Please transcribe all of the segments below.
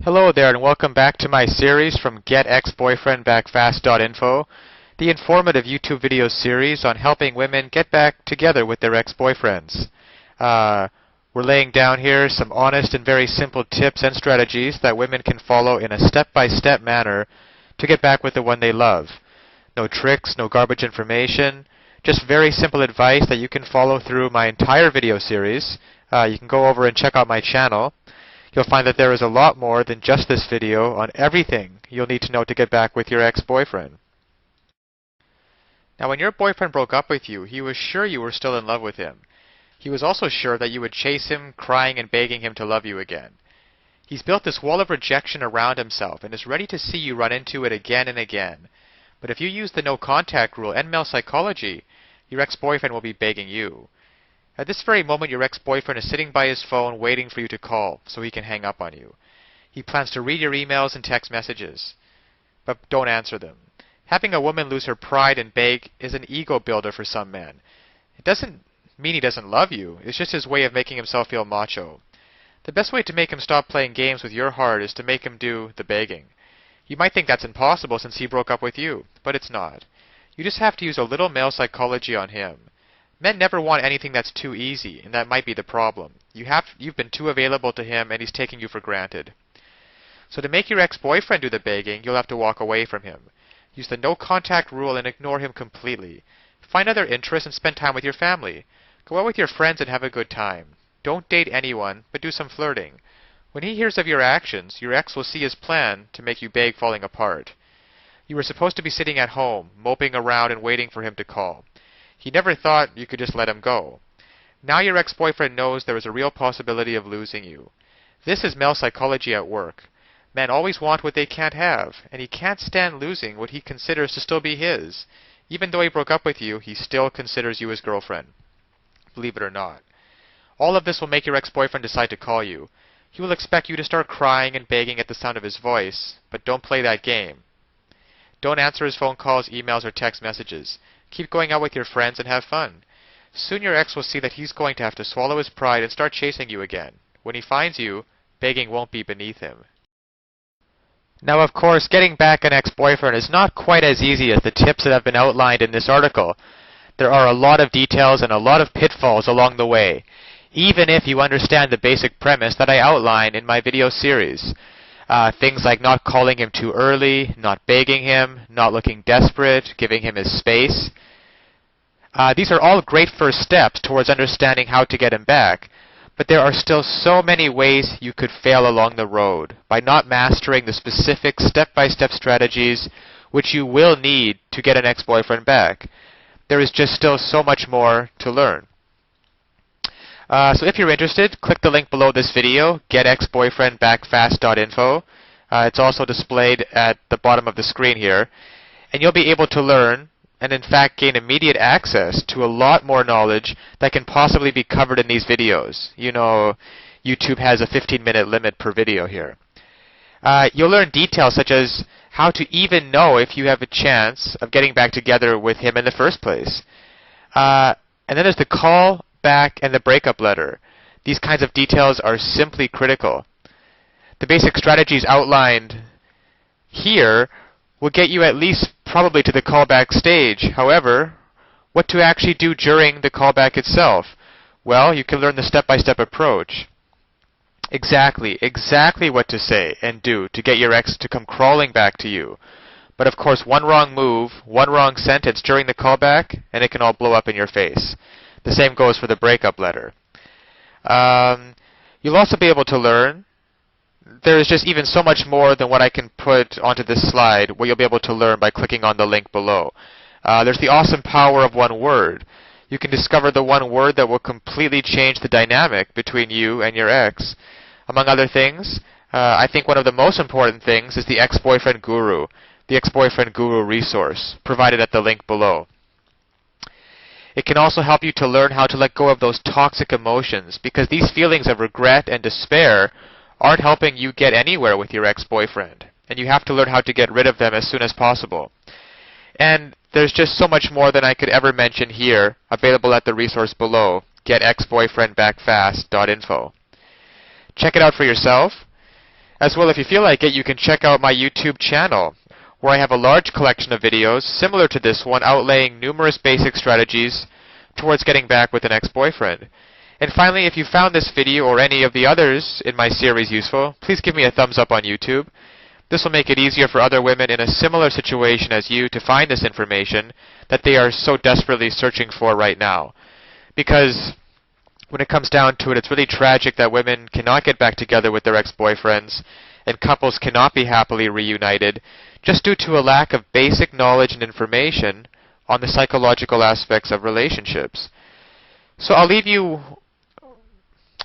Hello there and welcome back to my series from GetExBoyfriendBackFast.info, the informative YouTube video series on helping women get back together with their ex-boyfriends. We're laying down here some honest and very simple tips and strategies that women can follow in a step-by-step manner to get back with the one they love. No tricks, no garbage information, just very simple advice that you can follow through my entire video series. You can go over and check out my channel. You'll find that there is a lot more than just this video on everything you'll need to know to get back with your ex-boyfriend. Now, when your boyfriend broke up with you, he was sure you were still in love with him. He was also sure that you would chase him, crying and begging him to love you again. He's built this wall of rejection around himself and is ready to see you run into it again and again. But if you use the no contact rule and male psychology, your ex-boyfriend will be begging you. At this very moment, your ex-boyfriend is sitting by his phone waiting for you to call so he can hang up on you. He plans to read your emails and text messages, but don't answer them. Having a woman lose her pride and beg is an ego builder for some men. It doesn't mean he doesn't love you. It's just his way of making himself feel macho. The best way to make him stop playing games with your heart is to make him do the begging. You might think that's impossible since he broke up with you, but it's not. You just have to use a little male psychology on him. Men never want anything that's too easy, and that might be the problem. You've been too available to him, and he's taking you for granted. So to make your ex-boyfriend do the begging, you'll have to walk away from him. Use the no-contact rule and ignore him completely. Find other interests and spend time with your family. Go out with your friends and have a good time. Don't date anyone, but do some flirting. When he hears of your actions, your ex will see his plan to make you beg falling apart. You were supposed to be sitting at home, moping around and waiting for him to call. He never thought you could just let him go. Now your ex-boyfriend knows there is a real possibility of losing you. This is male psychology at work. Men always want what they can't have, and he can't stand losing what he considers to still be his. Even though he broke up with you, he still considers you his girlfriend. Believe it or not. All of this will make your ex-boyfriend decide to call you. He will expect you to start crying and begging at the sound of his voice, but don't play that game. Don't answer his phone calls, emails, or text messages. Keep going out with your friends and have fun. Soon your ex will see that he's going to have to swallow his pride and start chasing you again. When he finds you, begging won't be beneath him. Now, of course, getting back an ex-boyfriend is not quite as easy as the tips that have been outlined in this article. There are a lot of details and a lot of pitfalls along the way, even if you understand the basic premise that I outline in my video series. Things like not calling him too early, not begging him, not looking desperate, giving him his space. These are all great first steps towards understanding how to get him back, but there are still so many ways you could fail along the road by not mastering the specific step-by-step strategies which you will need to get an ex-boyfriend back. There is just still so much more to learn. So if you're interested, click the link below this video, GetExBoyfriendBackFast.info. It's also displayed at the bottom of the screen here. And you'll be able to learn and in fact gain immediate access to a lot more knowledge that can possibly be covered in these videos. You know, YouTube has a 15-minute limit per video here. You'll learn details such as how to even know if you have a chance of getting back together with him in the first place. And then there's the call back and the breakup letter. These kinds of details are simply critical. The basic strategies outlined here will get you at least probably to the callback stage. However, what to actually do during the callback itself? Well, you can learn the step-by-step approach. Exactly what to say and do to get your ex to come crawling back to you. But of course, one wrong move, one wrong sentence during the callback, and it can all blow up in your face. The same goes for the breakup letter. You'll also be able to learn. There is just even so much more than what I can put onto this slide, what you'll be able to learn by clicking on the link below. There's the awesome power of one word. You can discover the one word that will completely change the dynamic between you and your ex. Among other things, I think one of the most important things is the ex-boyfriend guru, the ex-boyfriend guru resource, provided at the link below. It can also help you to learn how to let go of those toxic emotions, because these feelings of regret and despair aren't helping you get anywhere with your ex-boyfriend, and you have to learn how to get rid of them as soon as possible. And there's just so much more than I could ever mention here, available at the resource below, GetExBoyfriendBackFast.info. Check it out for yourself. As well, if you feel like it, you can check out my YouTube channel, where I have a large collection of videos similar to this one outlaying numerous basic strategies towards getting back with an ex-boyfriend. And finally, if you found this video or any of the others in my series useful, please give me a thumbs up on YouTube. This will make it easier for other women in a similar situation as you to find this information that they are so desperately searching for right now. Because when it comes down to it, it's really tragic that women cannot get back together with their ex-boyfriends and couples cannot be happily reunited just due to a lack of basic knowledge and information on the psychological aspects of relationships. So I'll leave you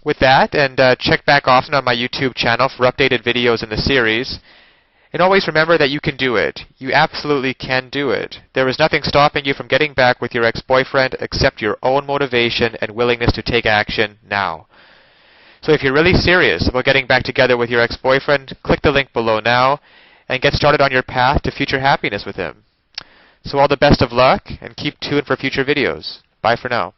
with that, and check back often on my YouTube channel for updated videos in the series. And always remember that you can do it. You absolutely can do it. There is nothing stopping you from getting back with your ex-boyfriend except your own motivation and willingness to take action now. So if you're really serious about getting back together with your ex-boyfriend, click the link below now and get started on your path to future happiness with him. So all the best of luck, and keep tuned for future videos. Bye for now.